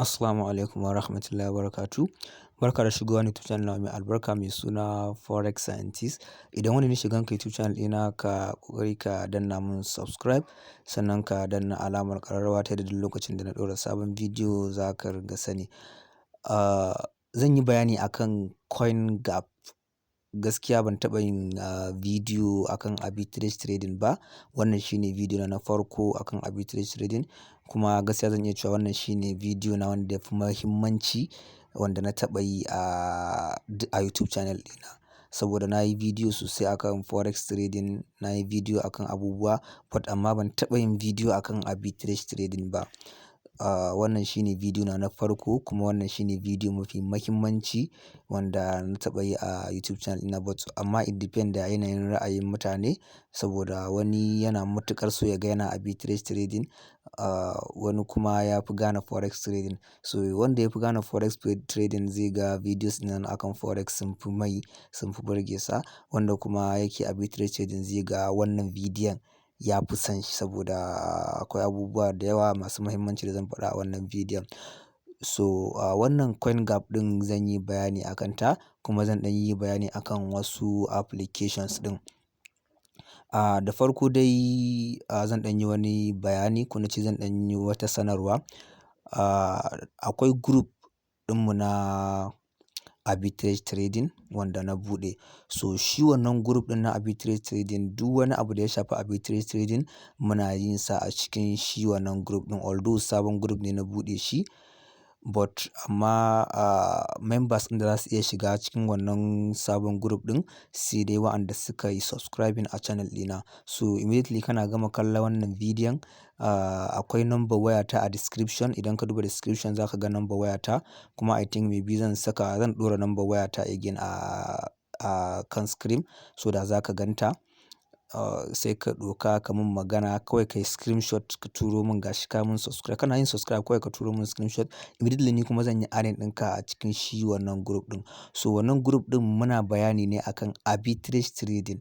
Assalamu alaikum wa rahmatullahi wa barakatuh. Barka da shigowa YouTube channel nawa mai albarka mai suna Forex Scientist. Idan wani ne shigan ka YouTube channel ɗina ka ƙoƙari ka danna mun subscribe sannan ka danna alamar ƙararrawa ta yadda duk lokacin da na ɗora sabon bidiyo za ka ringa sani. Zan yi bayani akan Coingapp. Gaskiya ban taɓa yin bidiyo akan arbitrage trading ba. Wannan shine bidiyo na farko akan arbitrage trading. Kuma gaskiya zan iya cewa wannan shine bidiyo na wanda yafi muhimmanci wanda na taɓa yi a YouTube channel ɗina. Saboda na yi bidiyo sosai akan forex trading, na yi bidiyo akan abubuwa, but amma ban taɓa yin bidiyo akan arbitrage trading ba. Wannan shine bidiyo na farko kuma wannan shine bidiyo mafi muhimmanci wanda na taɓa yi a YouTube channel ɗina. But amma it depend da yanayin ra'ayin mutane, saboda wani yana matuƙar so ya ga yana arbitrage trading, wani kuma ya fi gane forex trading. So wanda ya fi gane forex trading zai ga videos ɗina akan forex sun fi mai, sun fi burge sa. Wanda kuma yake arbitrage trading zai ga wannan bidiyon ya fi son shi, saboda akwai abubuwa da yawa masu muhimmanci da zan faɗa a wannan bidiyon. So wannan Coingapp ɗin zan yi bayani akan ta, kuma zan ɗan yi bayani akan wasu applications ɗin. Da farko dai zan ɗan yi wani bayani, ko nace zan ɗan yi wata sanarwa. Akwai group ɗinmu na arbitrage trading wanda na buɗe. So shi wannan group ɗin na arbitrage trading, duk wani abu da ya shafi arbitrage trading muna yin sa a cikin shi wannan group ɗin. Although sabon group ne na buɗe shi, but amma members ɗin da za su iya shiga cikin wannan sabon group ɗin sai dai waɗanda suka yi subscribing a channel ɗina. So immediately kana gama kallon wannan bidiyon, akwai number wayata a description. Idan ka duba description za ka ga number wayata, kuma I think maybe zan ɗora number wayata again a kan screen so da za ka ganta. Sai ka ɗauka ka mun magana, kawai ka yi screenshot ka turo mun gashi ka mun subscribe. Kana yin subscribe kawai ka turo mun screenshot. Immediately ni kuma zan yi adding ɗinka a cikin shi wannan group ɗin. So wannan group ɗin muna bayani ne akan arbitrage trading.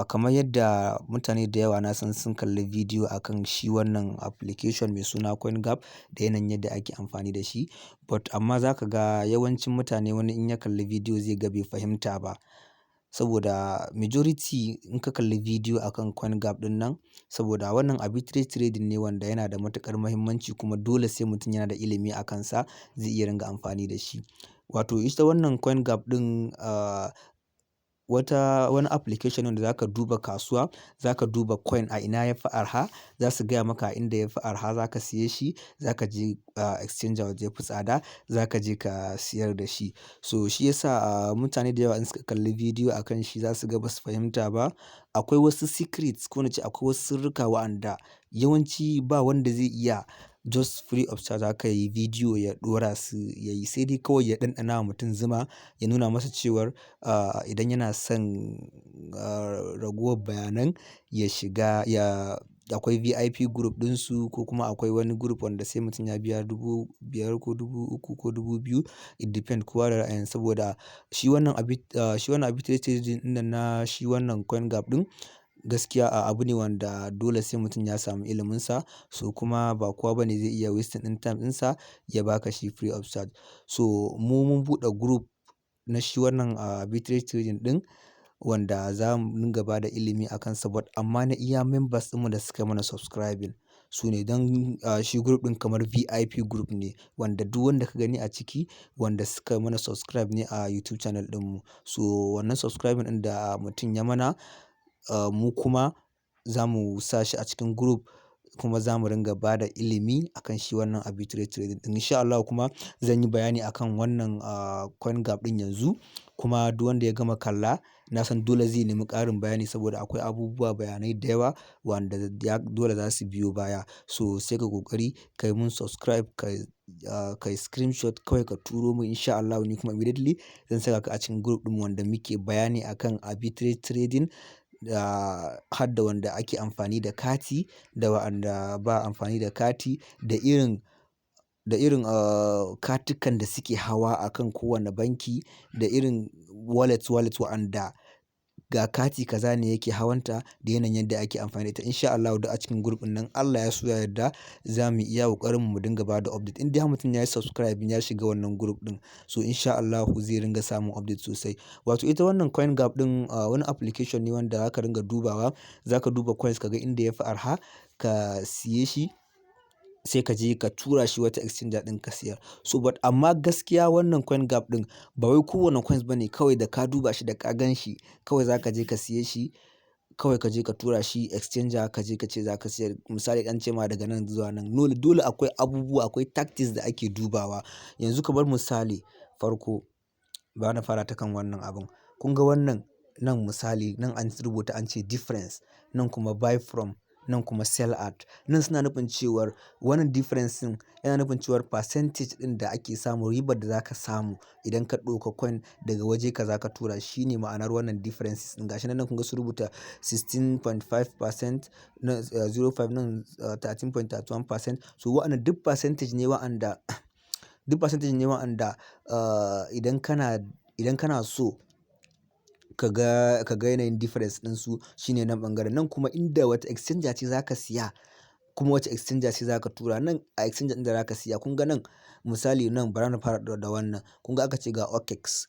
Kamar yadda mutane da yawa na san sun kalli bidiyo akan shi wannan application mai suna Coingapp da yanayin yadda ake amfani da shi. But amma za ka ga yawancin mutane wani in ya kalli bidiyo zai ga bai fahimta ba. Saboda majority in ka kalli bidiyo akan Coingapp ɗin nan, saboda wannan arbitrage trading ne wanda yana da matuƙar muhimmanci kuma dole sai mutum yana da ilimi a kansa zai iya ringa amfani da shi. Wato ita wannan Coingapp ɗin wani application wanda za ka duba kasuwa, za ka duba coin a ina ya fi arha, za su gaya maka inda ya fi arha za ka siye shi, za ka je exchanger wanda ya fi tsada za ka je ka siyar da shi. So shi yasa mutane da yawa in suka kalli bidiyo akan shi za su ga ba su fahimta ba. Akwai wasu secrets, ko nace akwai wasu sirrika wa'anda yawanci ba wanda zai iya just free of charge haka yayi bidiyo ya ɗora su yayi, sai dai kawai ya ɗanɗana wa mutum zuma, ya nuna masa cewar idan yana son ragowar bayanan ya shiga, akwai VIP group ɗinsu, ko kuma akwai wani group wanda sai mutum ya biya 5,000 ko 3,000 ko 2,000. It depend kowa da ra'ayin, saboda shi wannan arbitrage trading ɗin nan na shi wannan Coingapp ɗin gaskiya abu ne wanda dole sai mutum ya samu iliminsa. So kuma ba kowa bane zai iya wasting ɗin time ɗinsa ya baka shi free of charge. So mun buɗe group na shi wannan arbitrage trading ɗin wanda za mu dinga ba da ilimi a kansa, but amma na iya members ɗinmu da suka mana subscribing su ne. Don shi group ɗin kamar VIP group ne wanda duk wanda ka gani a ciki wanda suka mana subscribe ne a YouTube channel ɗinmu. So wannan subscribing ɗin da mutum ya mana, mu kuma za mu sa shi a cikin group, kuma za mu ringa ba da ilimi akan shi wannan arbitrage trading ɗin. Insha Allah kuma zan yi bayani akan wannan Coingapp ɗin yanzu, kuma duk wanda ya gama kalla na san dole zai nemi ƙarin bayani, saboda akwai abubuwa bayanai da yawa wanda dole za su biyo baya. So sai ka ƙoƙari ka yi mun subscribe, ka yi screenshot kawai ka turo mun. Insha Allah ni kuma immediately zan saka ka a cikin group ɗin wanda muke bayani akan arbitrage trading, har da wanda ake amfani da kati da wa'anda ba amfani da kati, da irin katukan da suke hawa akan kowane banki, da irin wallet wa'anda ga kati kaza ne yake hawanta da yanayin yadda ake amfani da ita. Insha Allahu duk a cikin group ɗin nan Allah ya so ya yarda za mu iya ƙoƙarin mu dinga ba da update. In dai har mutum ya yi subscribing ya shiga wannan group ɗin, so insha Allahu zai ringa samun update sosai. Wato ita wannan Coingapp ɗin wani application ne wanda zaka ringa dubawa, zaka duba coins ka ga inda ya fi arha ka siye shi, sai ka je ka tura shi wata exchanger ɗin ka siyar. So but amma gaskiya wannan Coingapp ɗin ba wai kowane coins bane kawai da ka duba shi da ka gan shi kawai zaka je ka siye shi, kawai ka je ka tura shi exchanger ka je ka ce za ka siyar. Misali an ce ma daga nan zuwa nan. Dole akwai abubuwa, akwai tactics da ake dubawa. Yanzu kamar misali farko, bari na fara ta kan wannan abun. Kun ga wannan nan misali nan an rubuta an ce difference, nan kuma buy from, nan kuma sell at. Nan suna nufin cewar wannan difference ɗin yana nufin cewar percentage ɗin da ake samu, ribar da zaka samu idan ka ɗauka coin daga waje kaza ka tura shi ne ma'anar wannan differences ɗin. Gashi nan kun ga su rubuta 16.5%, nan 0.5, nan 13.31%. So wa'annan duk percentage ne wa'anda idan kana so ka ga yanayin difference ɗinsu shine nan ɓangaren. Nan kuma inda wata exchanger ce zaka siya kuma wace exchanger ce zaka tura. Nan a exchanger ɗin da zaka siya kun ga nan misali nan bari na fara da wannan. Kun ga aka ce ga OKX.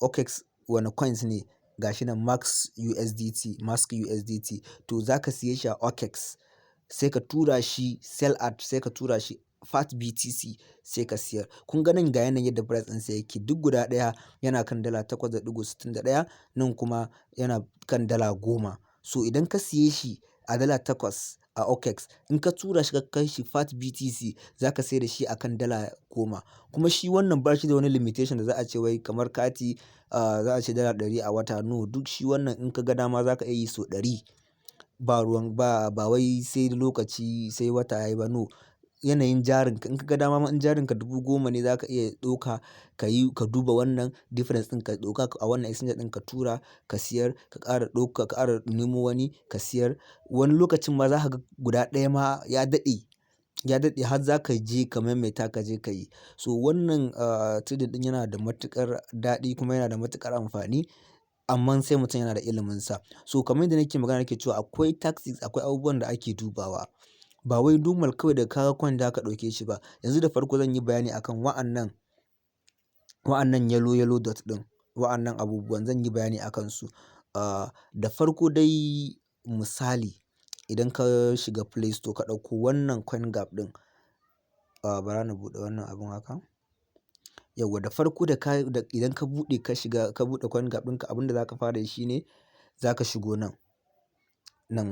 OKX wane coins ne? Gashi nan Max USDT. To zaka siye shi a OKX sai ka tura shi sell at, sai ka tura shi fat BTC sai ka siyar. Kun ga nan ga yanayin yadda price ɗinsa yake, duk guda ɗaya yana kan dala 8.61, nan kuma yana kan dala 10. So idan ka siye shi a dala 8 a OKX, in ka tura shi ka kai shi fat BTC zaka sayar da shi akan dala 10. Kuma shi wannan ba shi da wani limitation da za a ce wai kamar kati za a ce dala 100 a wata. No, duk shi wannan in ka ga dama zaka iya yi sau 100. Ba wai sai lokaci sai wata yayi ba. No, yanayin jarinka in ka ga dama ma in jarinka 10,000 ne zaka iya ɗauka ka duba wannan difference ɗin ka ɗauka a wannan exchanger ɗin ka tura ka siyar, ka ƙara ɗauka ka ƙara nemo wani ka siyar. Wani lokacin ma za ka ga guda ɗaya ma ya daɗe har za ka je ka maimaita ka je ka yi. So wannan trading ɗin yana da matuƙar daɗi kuma yana da matuƙar amfani, amma sai mutum yana da iliminsa. So kamar yadda nake magana nake cewa akwai tactics, akwai abubuwan da ake dubawa. Ba wai normal kawai da ka ga coin zaka ɗauke shi ba. Yanzu da farko zan yi bayani akan wa'annan yellow dot ɗin, wa'annan abubuwan zan yi bayani akan su. Da farko dai misali idan ka shiga Play Store ka ɗauko wannan Coingapp ɗin, bara na buɗe wannan abun haka. Yauwa da farko idan ka buɗe ka buɗe Coingapp ɗinka, abin da zaka fara yi shine zaka shigo nan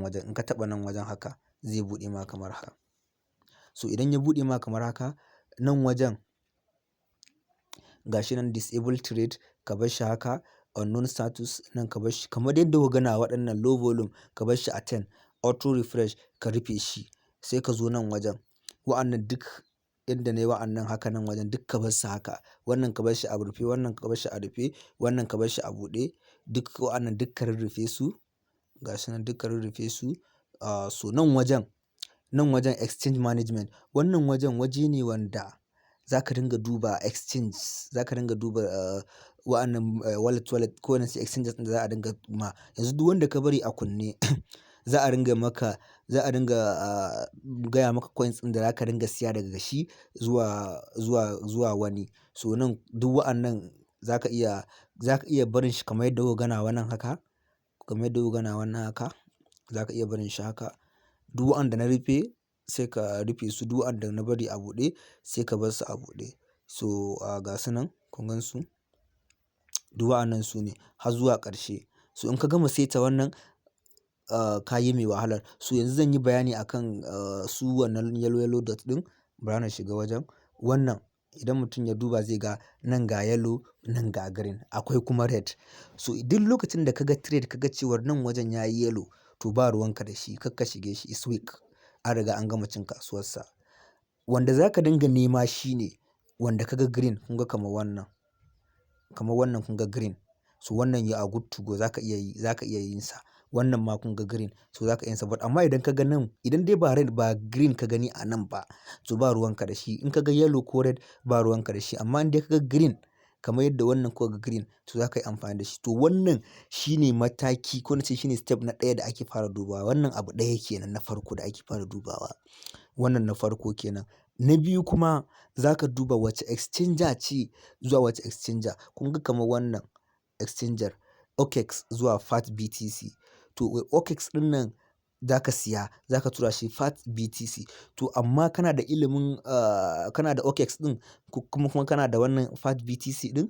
wajen. In ka taɓa nan wajen haka zai buɗe ma kamar haka. So idan ya buɗe ma kamar haka, nan wajen gashi nan disable trade ka bar shi haka, unknown status nan ka bar shi kamar yadda kuka gani a waɗannan low volume ka bar shi a 10, auto refresh ka rufe shi. Sai ka zo nan wajen, wa'annan duk yadda nayi wa'annan haka nan wajen duk ka bar su haka. Wannan ka bar shi a rufe, wannan ka bar shi a rufe, wannan ka bar shi a buɗe. Duk wa'annan duk ka rurrufe su. Gashi nan duk ka rurrufe su. So nan wajen exchange management. Wannan waje ne wanda zaka dinga duba exchange, zaka dinga duba wa'annan wallet ko wani exchanges ɗin da za a dinga ma. Yanzu duk wanda ka bari a kunne za a dinga gaya maka coins ɗin da zaka dinga siya daga shi zuwa wani. So nan duk wa'annan zaka iya barin shi kamar yadda kuka gani wannan haka, zaka iya barin shi haka. Duk wa'anda na rufe sai ka rufe su, duk wa'anda na bari a buɗe sai ka bar su a buɗe. So ga su nan kun gan su, duk wa'annan su ne har zuwa ƙarshe. So in ka gama saita wannan ka yi mai wahalar. So yanzu zan yi bayani akan su wannan yellow dot ɗin. Bara na shiga wajen wannan. Idan mutum ya duba zai ga nan ga yellow, nan ga green, akwai kuma red. So duk lokacin da kaga trade kaga cewar nan wajen yayi yellow, to ba ruwanka da shi, kar ka shige shi, is weak. An riga an gama cin kasuwarsa. Wanda zaka dinga nema shine wanda kaga green. Kun ga kamar wannan kun ga green. So wannan you are good to go, zaka iya yin sa. Wannan ma kun ga green, so zaka iya yin sa. But amma idan ka ga nan, idan dai ba red ba green ka gani a nan ba, so ba ruwanka da shi. In ka ga yellow ko red ba ruwanka da shi. Amma in dai ka ga green kamar yadda wannan kuka ga green to za ka yi amfani da shi. To wannan shine mataki ko nace shine step na ɗaya da ake fara dubawa. Wannan abu ɗaya kenan na farko da ake fara dubawa. Wannan na farko kenan. Na biyu kuma za ka duba wace exchanger ce zuwa wace exchanger. Kun ga kamar wannan exchanger OKX zuwa FAT BTC. To OKX ɗin nan za ka siya, za ka tura shi FAT BTC. To amma kana da ilimin kana da OKX ɗin kuma kana da wannan FAT BTC ɗin,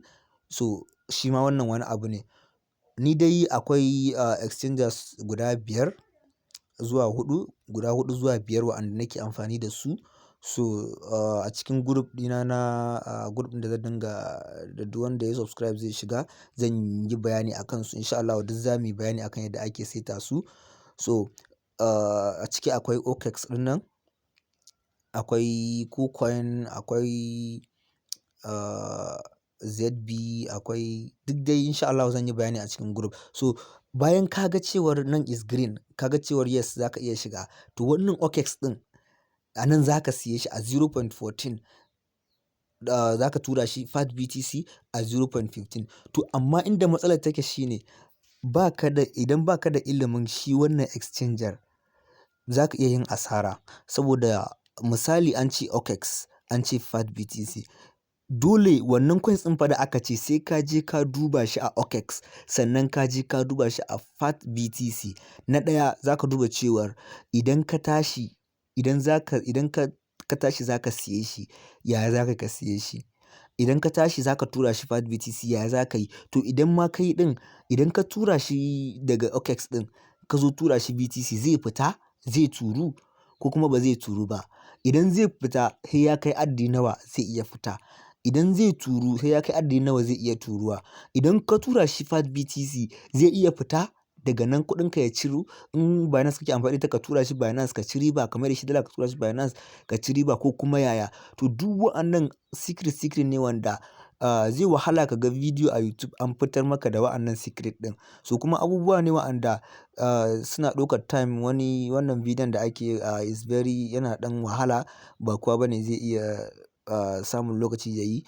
so shi ma wannan wani abu ne. Ni dai akwai exchangers guda 5 zuwa 4, guda 4 zuwa 5 wa'anda nake amfani da su. So a cikin group ɗina na group ɗin da zan dinga da duk wanda ya subscribe zai shiga, zan yi bayani a kansu in sha Allahu. Duk za mu yi bayani akan yadda ake saita su. So a ciki akwai OKX ɗin nan, akwai KuCoin, akwai ZB, akwai duk dai in sha Allahu zan yi bayani a cikin group. So bayan ka ga cewar nan is green, ka ga cewar yes za ka iya shiga, to wannan OKX ɗin a nan za ka siye shi a 0.14. Za ka tura shi FAT BTC a 0.15. To amma inda matsalar take shine idan ba ka da ilimin shi wannan exchanger za ka iya yin asara. Saboda misali an ce OKX, an ce FAT BTC. Dole wannan coins ɗin fa da aka ce sai ka je ka duba shi a OKX, sannan ka je ka duba shi a FAT BTC. Na ɗaya za ka duba cewar idan ka tashi za ka siye shi, yaya za ka siye shi? Idan ka tashi za ka tura shi FAT BTC, yaya za ka yi? To idan ma ka yi ɗin, idan ka tura shi daga OKX ɗin ka zo tura shi BTC, zai fita, zai turu ko kuma ba zai turu ba? Idan zai fita sai ya kai adadi nawa zai iya fita? Idan zai turu sai ya kai adadi nawa zai iya turuwa? Idan ka tura shi FAT BTC zai iya fita daga nan kuɗinka ya ciru? In Binance kake amfani da ita ka tura shi Binance ka ci riba, ka mai da shi dala ka tura shi Binance ka ci riba ko kuma yaya? To duk wa'annan secret ne wanda zai wahala ka ga video a YouTube an fitar maka da wa'annan secret ɗin. So kuma abubuwa ne wa'anda suna ɗaukar time. Wannan bidiyon da ake is very yana ɗan wahala, ba kowa bane zai iya samun lokaci ya yi.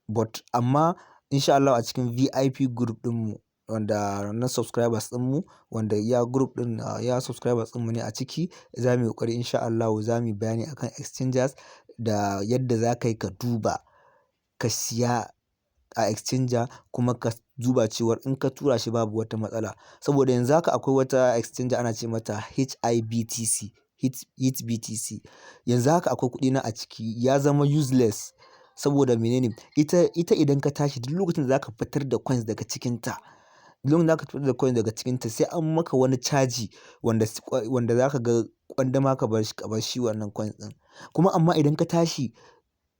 But amma in sha Allahu a cikin VIP group ɗinmu wanda na subscribers ɗinmu, wanda iya group ɗin iya subscribers ɗinmu ne a ciki, za mu yi ƙoƙari in sha Allahu za mu yi bayani akan exchangers da yadda za ka yi ka duba ka siya a exchanger kuma ka duba cewar in ka tura shi babu wata matsala. Saboda yanzu haka akwai wata exchanger ana ce mata HITBTC. Yanzu haka akwai kuɗina a ciki ya zama useless. Saboda menene? Ita idan ka tashi duk lokacin da za ka fitar da coins daga cikinta, sai an maka wani caji wanda za ka ga ƙwandama ka bar shi wannan coins ɗin. Kuma amma idan ka tashi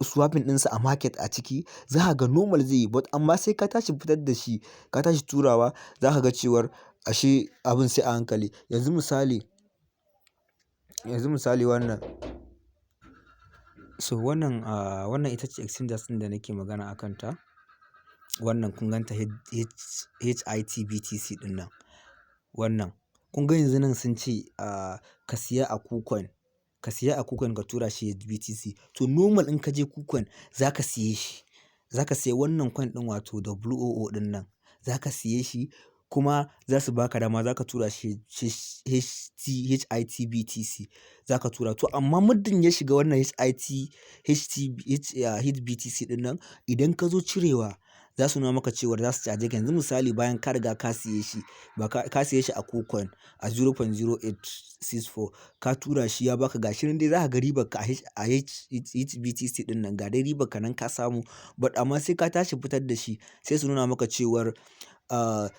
swapping ɗinsa a market a ciki, za ka ga normal zai yi. But amma sai ka tashi fitar da shi, ka tashi turawa, za ka ga cewar ashe abin sai a hankali. Yanzu misali wannan. So wannan ita ce exchangers ɗin da nake magana a kanta. Wannan kun ganta HITBTC ɗin nan. Wannan kun ga yanzu nan sun ce ka siya a KuCoin, ka tura shi BTC. To normal in ka je KuCoin za ka siye shi, za ka siya wannan coin ɗin wato WOO ɗin nan, za ka siye shi kuma za su baka dama za ka tura shi HITBTC za ka tura. To amma muddin ya shiga wannan HITBTC ɗin nan, idan ka zo cirewa za su nuna maka cewar za su caje ka. Yanzu misali bayan ka riga ka siye shi, ka siye shi a KuCoin a 0.0864, ka tura shi ya baka gashi nan dai za ka ga ribar ka a HITBTC ɗin nan, ga dai ribar ka nan ka samu. But amma sai ka tashi fitar da shi sai su nuna maka cewar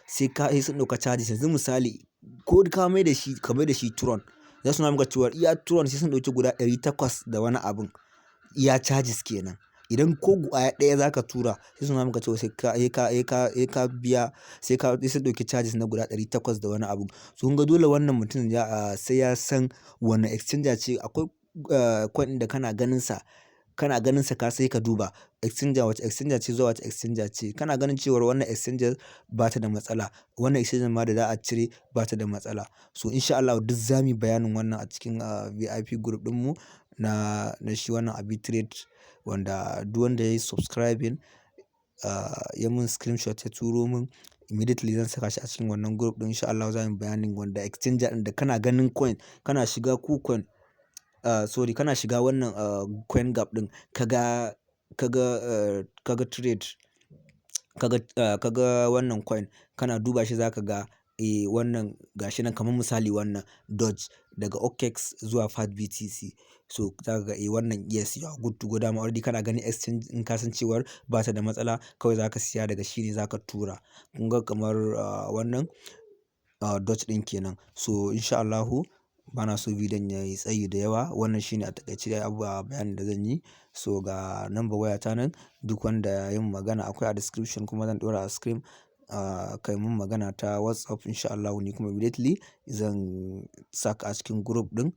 sai sun ɗauka charges. Yanzu misali ko ka mai da shi Tron, za su nuna maka cewar iya Tron sai sun ɗauki guda 800 da wani abun, iya charges kenan. Idan ko ƙwaya ɗaya za ka tura sai su nuna maka cewa sai ka biya, sai sun ɗauki charges na guda 800 da wani abu. So kun ga dole wannan mutum sai ya san wane exchanger ce. Akwai coin ɗin da kana ganin sa ka sai ka duba wace exchanger ce zuwa wace exchanger ce. Kana ganin cewar wannan exchanger ba ta da matsala, wannan exchanger ma da za a cire ba ta da matsala. So in sha Allahu duk za mu yi bayanin wannan a cikin VIP group ɗinmu na shi wannan Arbitrage, wanda duk wanda ya yi subscribing ya mun screenshot ya turo min, immediately zan saka shi a cikin wannan group ɗin. Insha Allah za mu yi bayanin wanda exchanger ɗin da kana ganin coin, kana shiga KuCoin, sorry, kana shiga wannan Coingapp ɗin kaga trade, kaga wannan coin, kana duba shi zaka ga wannan gashi nan, kamar misali wannan Dodge daga OKX zuwa FATBTC. So zaka ga wannan yes, you are good to go. Dama already kana ganin exchange in ka san cewar ba ta da matsala, kawai zaka siya daga shi ne zaka tura. Kun ga kamar wannan Dodge ɗin kenan. So insha Allahu bana so bidiyon yayi tsayi da yawa. Wannan shine a takaice dai bayanin da zan yi. So ga number wayata nan, duk wanda ya yi magana akwai a description, kuma zan ɗora a screen. Kai mun magana ta WhatsApp insha Allahu, ni kuma immediately zan saka a cikin group ɗin.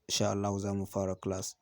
Insha Allahu za mu fara class.